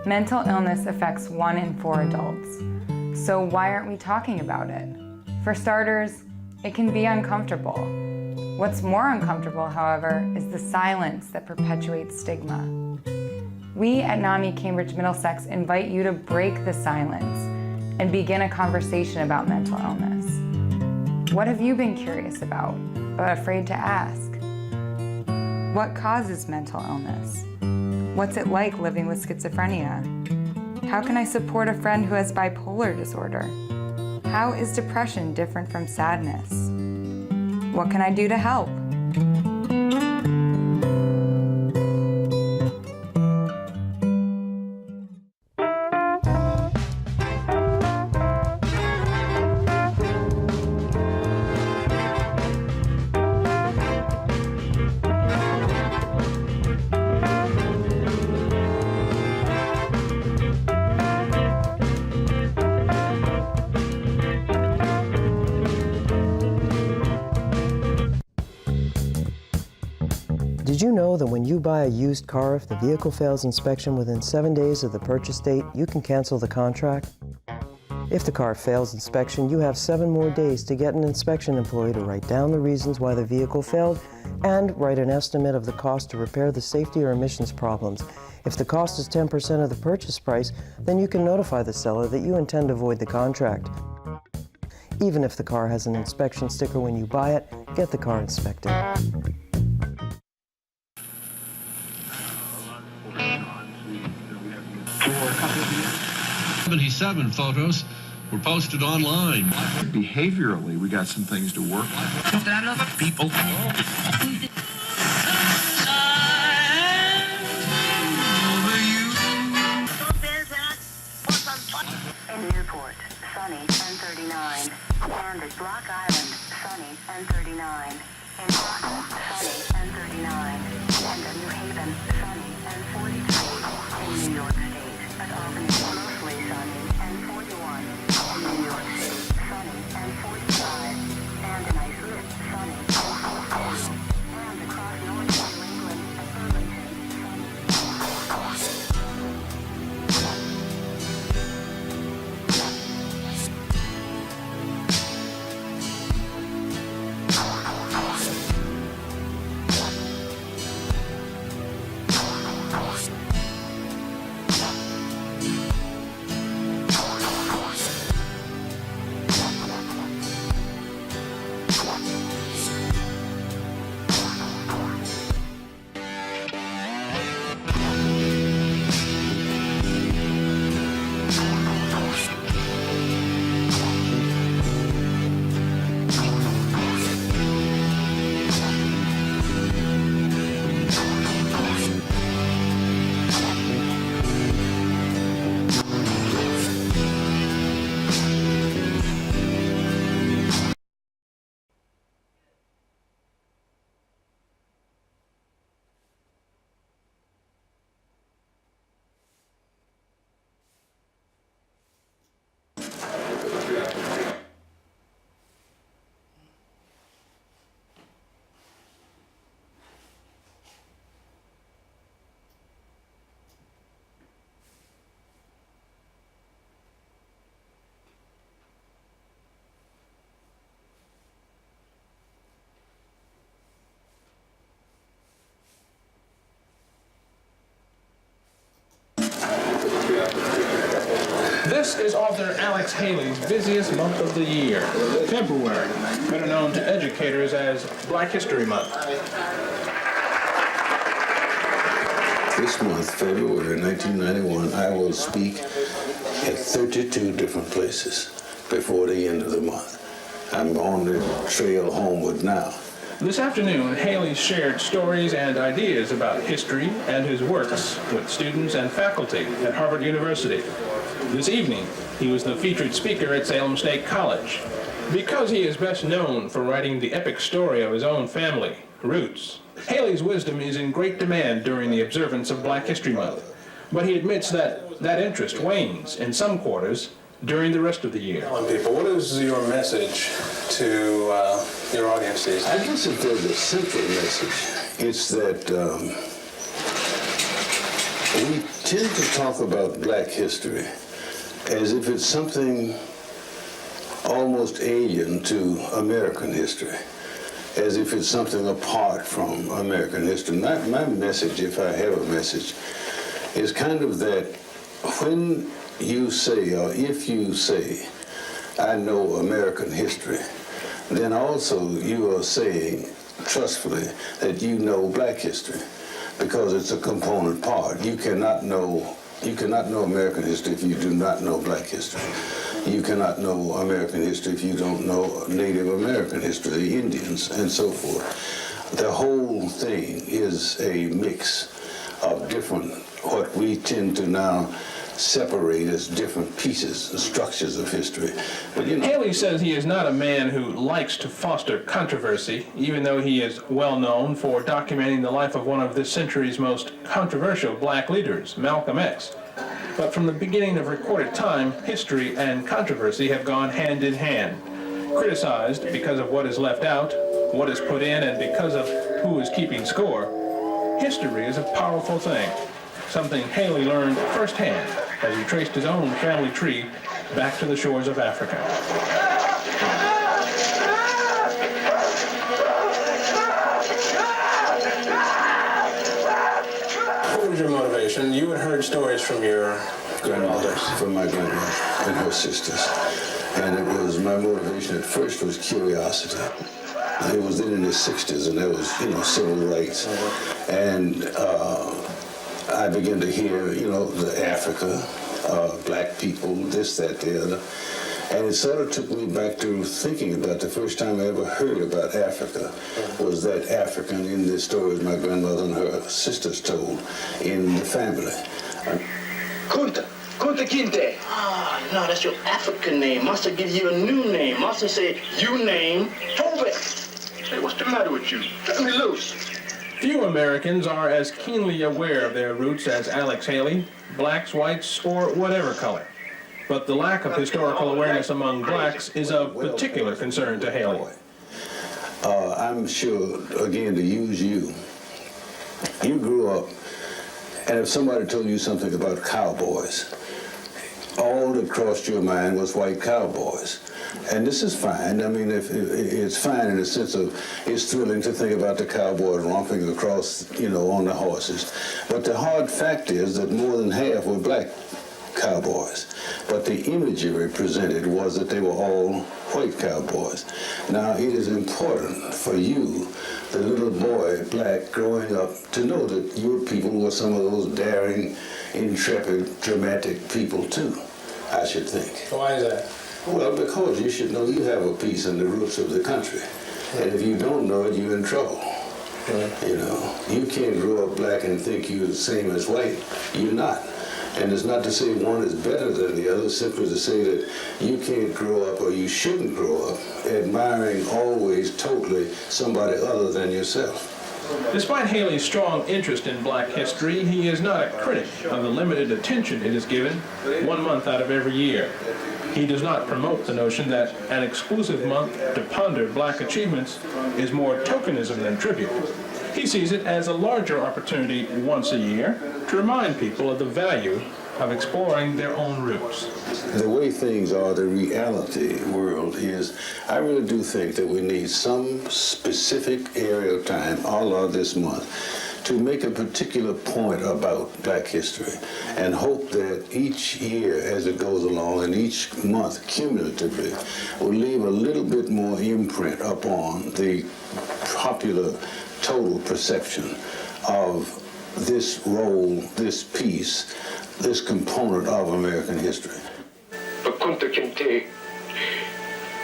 Mental illness affects 1 in 4 adults. So why aren't we talking about it? For starters, it can be uncomfortable. What's more uncomfortable, however, is the silence that perpetuates stigma. We at NAMI Cambridge Middlesex invite you to break the silence and begin a conversation about mental illness. What have you been curious about, but afraid to ask? What causes mental illness? What's it like living with schizophrenia? How can I support a friend who has bipolar disorder? How is depression different from sadness? What can I do to help? Did you know that when you buy a used car, if the vehicle fails inspection within 7 days of the purchase date, you can cancel the contract? If the car fails inspection, you have 7 more days to get an inspection employee to write down the reasons why the vehicle failed and write an estimate of the cost to repair the safety or emissions problems. If the cost is 10% of the purchase price, then you can notify the seller that you intend to void the contract. Even if the car has an inspection sticker when you buy it, get the car inspected. 77 photos were posted online. Behaviorally, we got some things to work on. People. In Newport, sunny and 39. And at Block Island, sunny and 39. In Rockville, sunny and 39. And at New Haven, sunny and 43. In New York State, at Albany, mostly sunny and 41. In New York City, sunny and 45. And in Islip, sunny and 42. And across northern New England, at Burlington, sunny and 46. This is author Alex Haley's busiest month of the year, February, better known to educators as Black History Month. This month, February 1991, I will speak at 32 different places before the end of the month. I'm on the trail homeward now. This afternoon, Haley shared stories and ideas about history and his works with students and faculty at Harvard University. This evening, he was the featured speaker at Salem State College. Because he is best known for writing the epic story of his own family, Roots, Haley's wisdom is in great demand during the observance of Black History Month. But he admits that that interest wanes in some quarters during the rest of the year. People, what is your message to your audience these days? I guess if there's a central message, it's that we tend to talk about black history as if it's something almost alien to American history, as if it's something apart from American history. My message, if I have a message, is kind of that when you say, or if you say, I know American history, then also you are saying trustfully that you know black history, because it's a component part. You cannot know American history if you do not know black history. You cannot know American history if you don't know Native American history, the Indians, and so forth. The whole thing is a mix of different, what we tend to now separate as different pieces and structures of history. But Haley says he is not a man who likes to foster controversy, even though he is well known for documenting the life of one of this century's most controversial black leaders, Malcolm X. But from the beginning of recorded time, history and controversy have gone hand in hand. Criticized because of what is left out, what is put in, and because of who is keeping score, history is a powerful thing, something Haley learned firsthand as he traced his own family tree back to the shores of Africa. What was your motivation? You had heard stories from your grandmother, from my grandmother and her sisters. And it was, my motivation at first was curiosity. It was then in the 60s, and there was, civil rights. And I began to hear, the Africa, black people, this, that, the other. And it sort of took me back to thinking about the first time I ever heard about Africa was that African in the stories my grandmother and her sisters told in the family. Kunta Kinte. Ah, no, that's your African name. Must have given you a new name. Must have said, you name Tobit. Say, what's the matter with you? Let me loose. Few Americans are as keenly aware of their roots as Alex Haley, blacks, whites, or whatever color. But the lack of historical awareness among blacks is of particular concern to Haley. I'm sure, again, to use you grew up, and if somebody told you something about cowboys, all that crossed your mind was white cowboys. And this is fine. I mean, if it's fine in the sense of it's thrilling to think about the cowboys romping across, on the horses. But the hard fact is that more than half were black cowboys. But the imagery presented was that they were all white cowboys. Now, it is important for you, the little boy, black, growing up, to know that your people were some of those daring, intrepid, dramatic people, too, I should think. Why is that? Well, because you should know you have a piece in the roots of the country. And if you don't know it, you're in trouble. You can't grow up black and think you're the same as white. You're not. And it's not to say one is better than the other, simply to say that you can't grow up, or you shouldn't grow up, admiring always totally somebody other than yourself. Despite Haley's strong interest in black history, he is not a critic of the limited attention it is given 1 month out of every year. He does not promote the notion that an exclusive month to ponder black achievements is more tokenism than tribute. He sees it as a larger opportunity once a year to remind people of the value of exploring their own roots. The way things are, the reality world is, I really do think that we need some specific area of time, a la this month, to make a particular point about black history, and hope that each year as it goes along and each month cumulatively will leave a little bit more imprint upon the popular total perception of this role, this piece, this component of American history. But Kunta Kinte,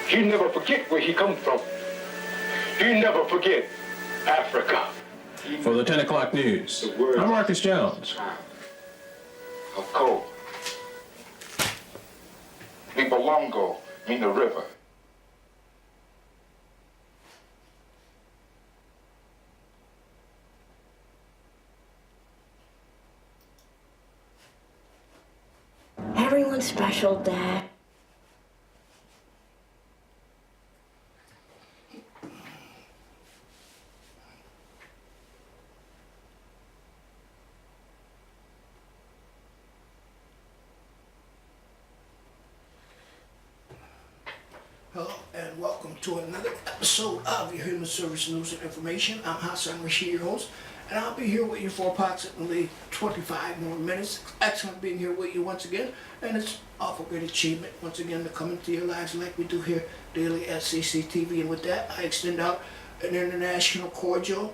he never forget where he come from. He never forget Africa. For the 10 o'clock news, I'm Marcus Jones. Ako. Libalongo mean the river. Everyone's special, Dad. to another episode of your Human Service News and Information. I'm Hassan Rashid, your host, and I'll be here with you for approximately 25 more minutes. Excellent being here with you once again, and it's awful great achievement once again to come into your lives like we do here daily at CCTV. And with that, I extend out an international cordial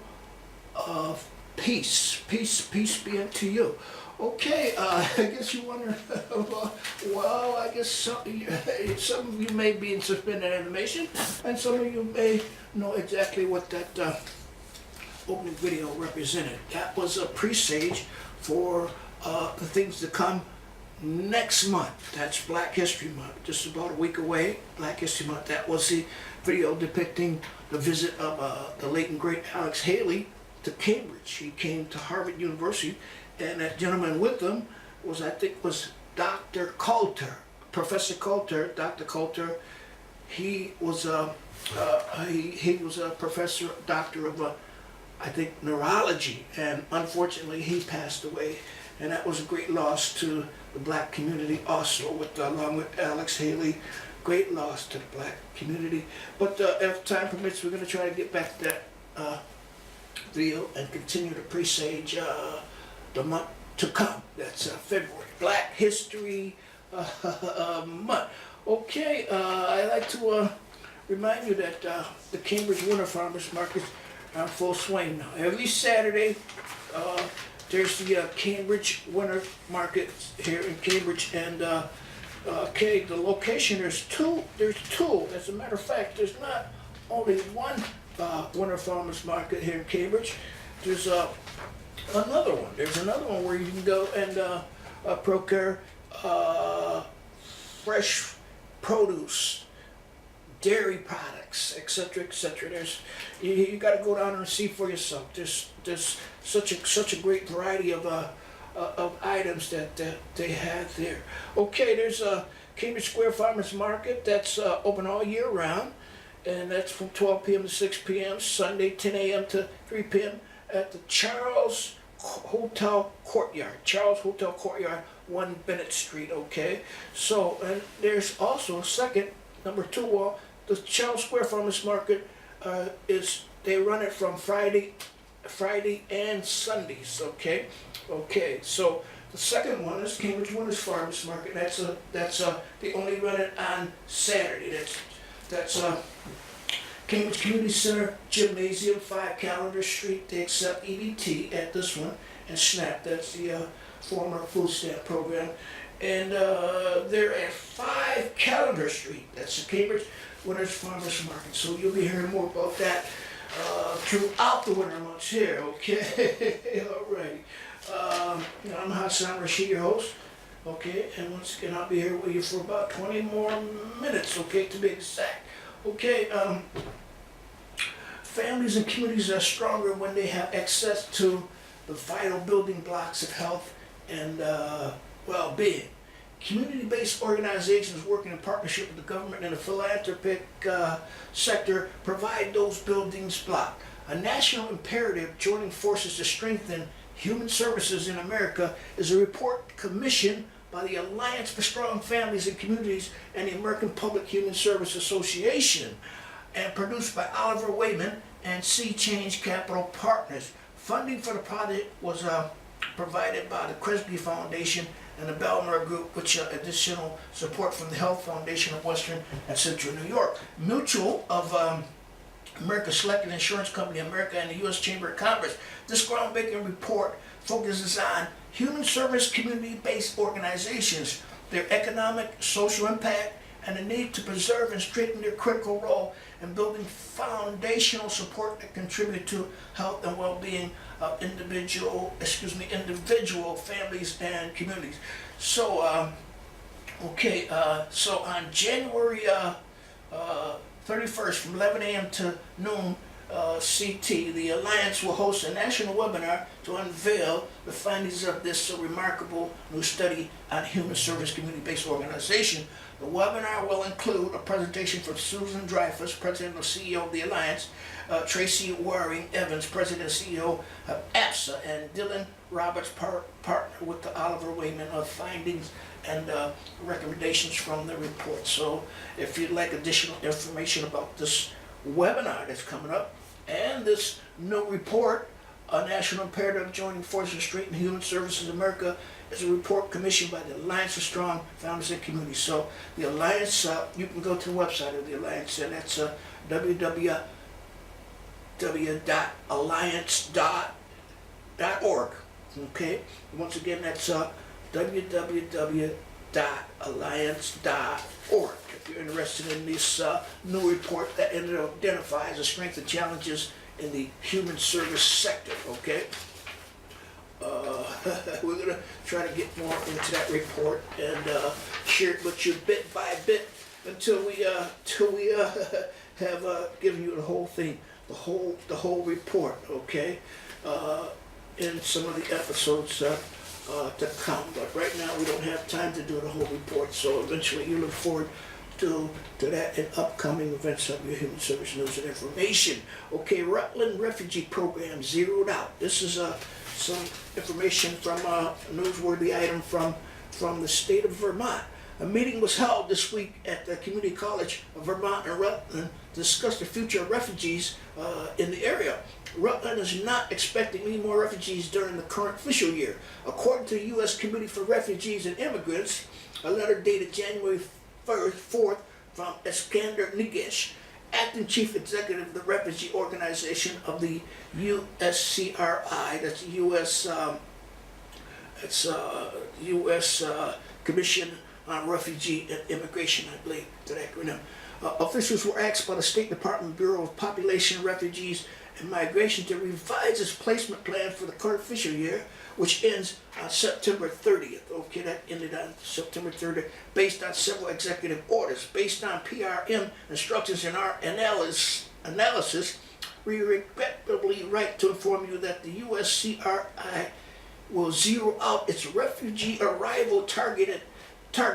of peace. Peace be unto you. Okay, I guess you wonder, well, I guess some of you may be in suspended animation, and some of you may know exactly what that opening video represented. That was a presage for the things to come next month. That's Black History Month, just about a week away, Black History Month. That was the video depicting the visit of the late and great Alex Haley to Cambridge. He came to Harvard University, and that gentleman with him was, I think, was Dr. Coulter, Professor Coulter, Dr. Coulter. He was a professor, doctor of, I think, neurology, and unfortunately he passed away, and that was a great loss to the black community also, along with Alex Haley. Great loss to the black community. But if time permits, we're going to try to get back to that video and continue to presage the month to come. That's February, Black History Month. Okay, I'd like to remind you that the Cambridge Winter Farmers Market are in full swing now. Every Saturday, there's the Cambridge Winter Market here in Cambridge, and okay, the location, there's two. As a matter of fact, there's not only one Winter Farmers Market here in Cambridge. There's another one. There's another one where you can go and procure fresh produce, dairy products, etc., etc. You got to go down and see for yourself. There's such a great variety of items that they have there. Okay, there's a Cambridge Square Farmers Market that's open all year round, and that's from 12 p.m. to 6 p.m. Sunday 10 a.m. to 3 p.m. at the Charles Hotel Courtyard. Charles Hotel Courtyard, 1 Bennett Street. Okay, so and there's also a second, number 2. The Charles Square Farmers Market they run it from Friday and Sundays. Okay, so the second one is Cambridge Winter Farmers Market. They only run it on Saturday. That's Cambridge Community Center Gymnasium, 5 Calendar Street. They accept EBT at this one, and SNAP. That's the former food stamp program. And they're at 5 Calendar Street. That's the Cambridge Winter Farmers Market. So you'll be hearing more about that throughout the winter months here. Okay, all right. I'm Hassan Rashid, your host. Okay, and once again, I'll be here with you for about 20 more minutes. Okay, to be exact. Okay, families and communities are stronger when they have access to the vital building blocks of health and well-being. Community-based organizations working in partnership with the government and the philanthropic sector provide those building blocks. A national imperative joining forces to strengthen human services in America is a report commissioned by the Alliance for Strong Families and Communities and the American Public Human Service Association, and produced by Oliver Wayman and Sea Change Capital Partners. Funding for the project was provided by the Cresby Foundation and the Belmar Group, which additional support from the Health Foundation of Western and Central New York. Mutual of America Selected Insurance Company America and the U.S. Chamber of Commerce. This groundbreaking report focuses on human service community-based organizations, their economic, social impact, and the need to preserve and strengthen their critical role in building foundational support that contribute to health and well-being of individual families and communities. So, so on January 31st from 11 a.m. to noon, CT, the Alliance will host a national webinar to unveil the findings of this remarkable new study on human service community-based organization. The webinar will include a presentation from Susan Dreyfus, President and CEO of the Alliance, Tracy Waring Evans, President and CEO of APSA, and Dylan Roberts, partner with the Oliver Wayman of findings and recommendations from the report. So if you'd like additional information about this webinar that's coming up and this new report, A National Imperative Joining Forces to Strengthen Human Services in America, is a report commissioned by the Alliance for Strong Founders and Communities. So the Alliance, you can go to the website of the Alliance, and that's www.alliance.org. Okay, once again, that's www.alliance.org. If you're interested in this new report that identifies the strengths and challenges in the human service sector, okay? We're going to try to get more into that report and share it with you bit by bit until we have given you the whole thing, the whole report, okay? In some of the episodes to come, but right now we don't have time to do the whole report, so eventually you look forward to that in upcoming events of your human service news and information. Okay, Rutland Refugee Program zeroed out. This is some information from a newsworthy item from the state of Vermont. A meeting was held this week at the Community College of Vermont and Rutland to discuss the future of refugees in the area. Rutland is not expecting any more refugees during the current fiscal year. According to the U.S. Committee for Refugees and Immigrants, a letter dated January 4th from Eskander Nigesh, Acting Chief Executive of the Refugee Organization of the USCRI, that's U.S. Commission on Refugee and Immigration, I believe, that acronym. Officials were asked by the State Department Bureau of Population, Refugees, and Migration to revise its placement plan for the current fiscal year, which ends on September 30th. Okay, that ended on September 30th, based on several executive orders. Based on PRM instructions in our analysis, we regrettably write to inform you that the USCRI will zero out its refugee arrival target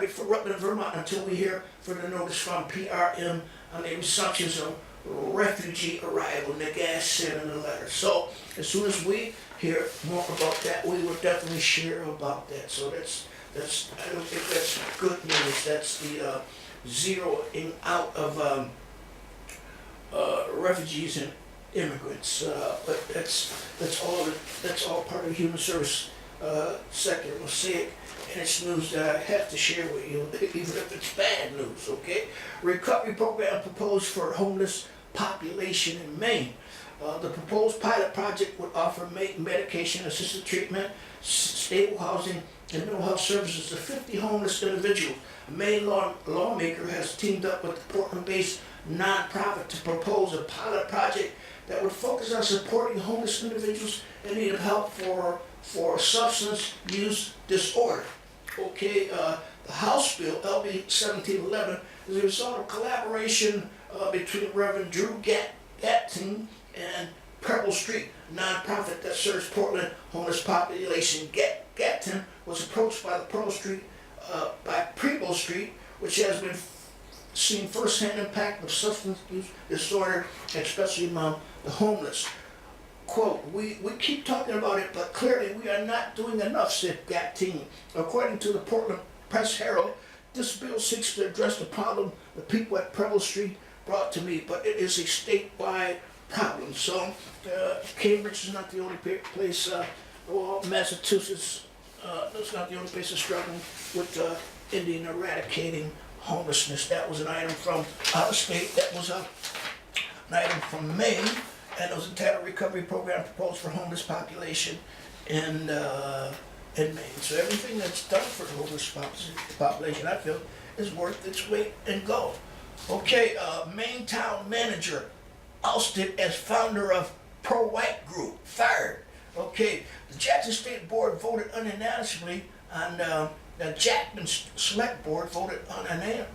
for Rutland, Vermont, until we hear further notice from PRM on the assumptions of refugee arrival, Nagash said in the letter. So as soon as we hear more about that, we will definitely share about that. So that's I don't think that's good news. That's the zeroing out of refugees and immigrants. But that's all part of the human service sector, MOSAIC, and it's news that I have to share with you, even if it's bad news, okay? Recovery program proposed for homeless population in Maine. The proposed pilot project would offer medication-assisted treatment, stable housing, and mental health services to 50 homeless individuals. A Maine lawmaker has teamed up with the Portland-based nonprofit to propose a pilot project that would focus on supporting homeless individuals in need of help for substance use disorder. Okay, the House bill, LB 1711, is a result of collaboration between Reverend Drew Gatton and Purple Street, a nonprofit that serves Portland homeless population. Gatton was approached by the Purple Street, by Prebo Street, which has been seen first-hand impact of substance use disorder, especially among the homeless. Quote, we keep talking about it, but clearly we are not doing enough, said Gatton. According to the Portland Press Herald, this bill seeks to address the problem the people at Preble Street brought to me, but it is a statewide problem. So Cambridge is not the only place, Massachusetts is not the only place that's struggling with Indian eradicating homelessness. That was an item from out of state. That was an item from Maine. And it was entitled Recovery Program Proposed for Homeless Population in Maine. So everything that's done for the homeless population, I feel, is worth its weight in gold. Okay, Maine town manager ousted as founder of pro-white group, fired. Okay, the Jackson State Board voted unanimously on the Jackman Select Board voted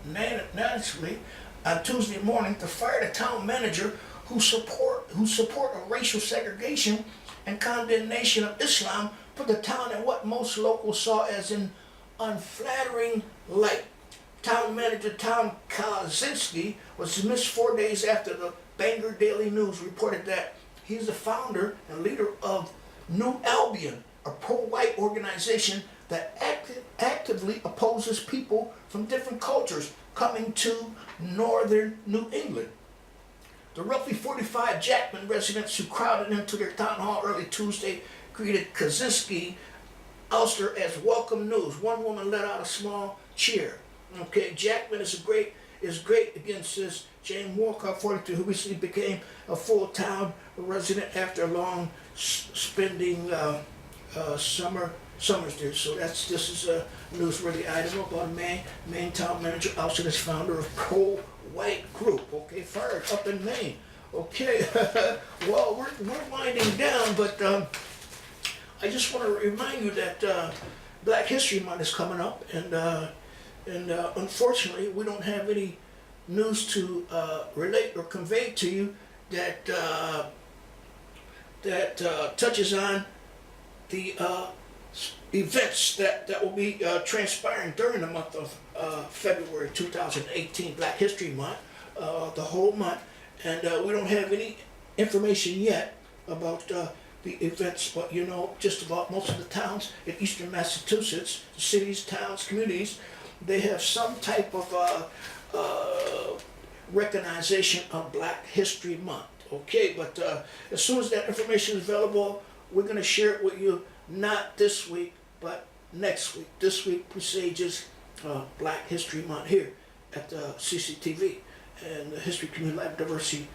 unanimously on Tuesday morning to fire the town manager who support a racial segregation and condemnation of Islam put the town in what most locals saw as an unflattering light. Town manager Tom Kaczynski was dismissed 4 days after the Bangor Daily News reported that he's the founder and leader of New Albion, a pro-white organization that actively opposes people from different cultures coming to northern New England. The roughly 45 Jackman residents who crowded into their town hall early Tuesday greeted Kaczynski ouster as welcome news. One woman let out a small cheer. Okay, Jackman is great against this. Jane Walker, 42, who recently became a full-town resident after a long spending summers there. So this is a newsworthy item about a Maine town manager ousted as founder of pro-white group. Okay, fired up in Maine. Okay, well, we're winding down, but I just want to remind you that Black History Month is coming up, and unfortunately, we don't have any news to relate or convey to you that touches on the events that will be transpiring during the month of February 2018, Black History Month, the whole month, and we don't have any information yet about the events, but you know, just about most of the towns in eastern Massachusetts, cities, towns, communities, they have some type of recognition of Black History Month. Okay, but as soon as that information is available, we're going to share it with you, not this week, but next week. This week presages Black History Month here at the CCTV and the History Community Life Diversity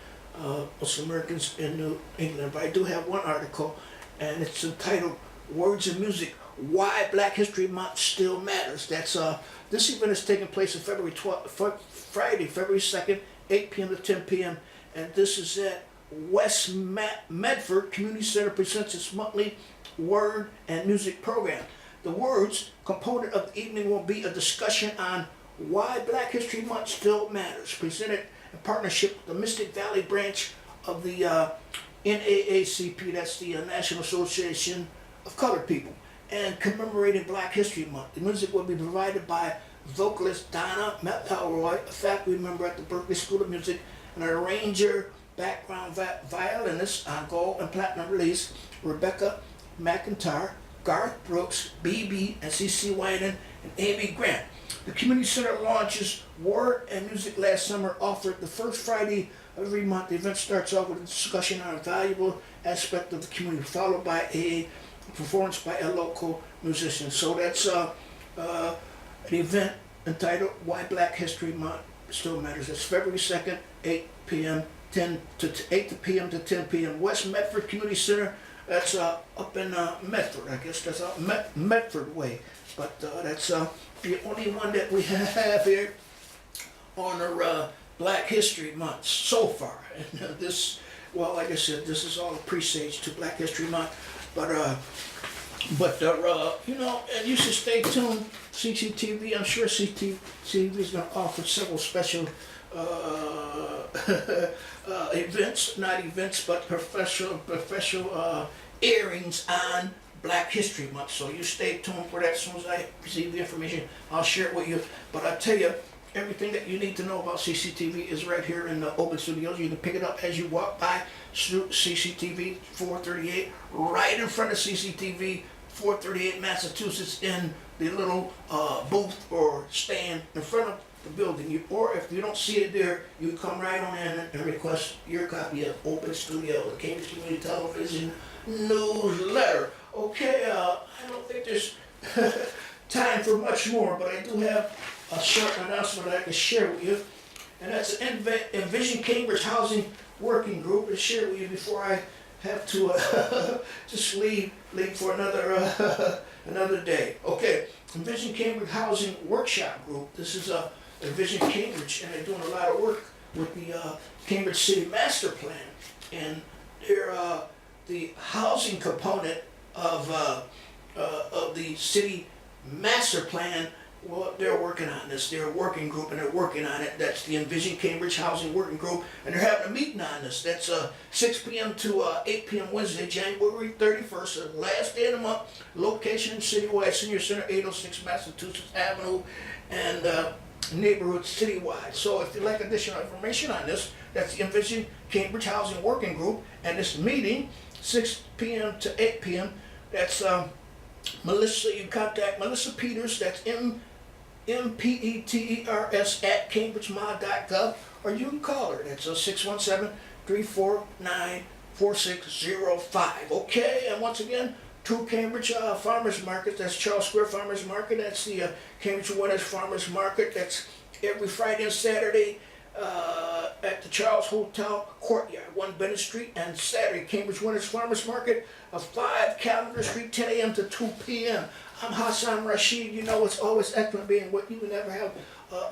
Muslim Americans in New England. But I do have one article, and it's entitled Words and Music, Why Black History Month Still Matters. That's this event is taking place on Friday, February 2nd, 8 p.m. to 10 p.m. And this is at West Medford Community Center presents its monthly Word and Music program. The Words component of the evening will be a discussion on why Black History Month still matters, presented in partnership with the Mystic Valley branch of the NAACP, that's the National Association of Colored People, and commemorating Black History Month. The music will be provided by vocalist Donna McElroy, a faculty member at the Berkeley School of Music, and an arranger, background violinist on gold and platinum release, Rebecca McIntyre, Garth Brooks, BB, and CC Wyden, and Amy Grant. The Community Center launches Word and Music last summer, offered the first Friday of every month. The event starts off with a discussion on a valuable aspect of the community, followed by a performance by a local musician. So that's an event entitled Why Black History Month Still Matters. It's February 2nd, 8 p.m. 8 p.m. to 10 p.m. West Medford Community Center. That's up in Medford. I guess that's up Medford way. But that's the only one that we have here on our Black History Month so far. And this, well, like I said, this is all a presage to Black History Month. But you know, and you should stay tuned. CCTV, I'm sure CCTV is going to offer several special events, not events, but professional airings on Black History Month. So you stay tuned for that. As soon as I receive the information, I'll share it with you. But I tell you, everything that you need to know about CCTV is right here in the open studios. You can pick it up as you walk by CCTV 438, right in front of CCTV 438 Massachusetts, in the little booth or stand in front of the building. Or if you don't see it there, you come right on in and request your copy of Open Studio, the Cambridge Community Television newsletter. Okay, I don't think there's time for much more, but I do have a short announcement that I can share with you, and that's Envision Cambridge Housing Working Group to share with you before I have to just leave for another day. Okay, Envision Cambridge Housing Workshop Group. This is Envision Cambridge, and they're doing a lot of work with the Cambridge City Master Plan, and they're the housing component of the city master plan Well, they're working on this. They're a working group and they're working on it. That's the Envision Cambridge Housing Working Group, and they're having a meeting on this. That's 6 p.m. to 8 p.m. Wednesday, January 31st, the last day of the month. Location Citywide Senior Center, 806 Massachusetts Avenue, and neighborhood citywide. So if you'd like additional information on this, that's the Envision Cambridge Housing Working Group, and this meeting, 6 p.m. to 8 p.m. That's Melissa. You contact Melissa Peters. That's MPETERS at cambridgemod.gov, or you can call her. That's 617-349-4605. Okay, and once again, 2 Cambridge Farmers Market. That's Charles Square Farmers Market. That's the Cambridge Winners Farmers Market. That's every Friday and Saturday at the Charles Hotel Courtyard, 1 Bennett Street, and Saturday, Cambridge Winners Farmers Market, 5 Calendar Street, 10 a.m. to 2 p.m. I'm Hassan Rashid. You know, it's always excellent being with you. We never have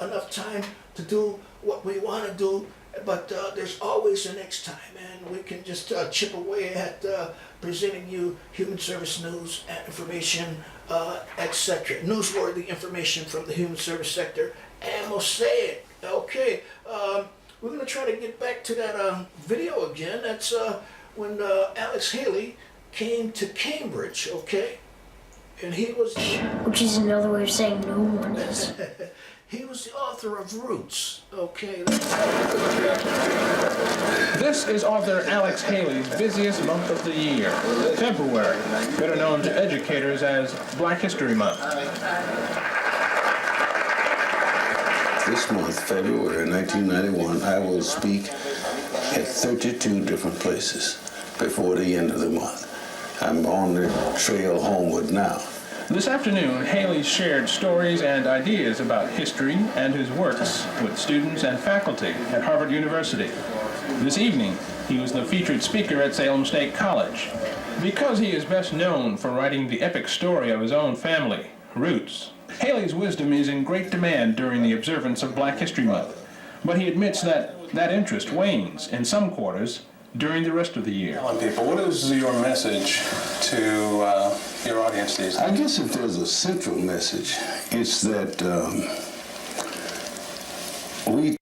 enough time to do what we want to do, but there's always the next time, and we can just chip away at presenting you human service news and information, etc. Newsworthy information from the human service sector and MOSAIC. Okay, we're going to try to get back to that video again. That's when Alex Haley came to Cambridge, okay? And he was... Which is another way of saying no one is. He was the author of Roots, okay? This is author Alex Haley's busiest month of the year, February, better known to educators as Black History Month. This month, February 1991, I will speak at 32 different places before the end of the month. I'm on the trail homeward now. This afternoon, Haley shared stories and ideas about history and his works with students and faculty at Harvard University. This evening, he was the featured speaker at Salem State College. Because he is best known for writing the epic story of his own family, Roots, Haley's wisdom is in great demand during the observance of Black History Month, but he admits that interest wanes in some quarters during the rest of the year. People, what is your message to your audience these days? I guess if there's a central message, it's that we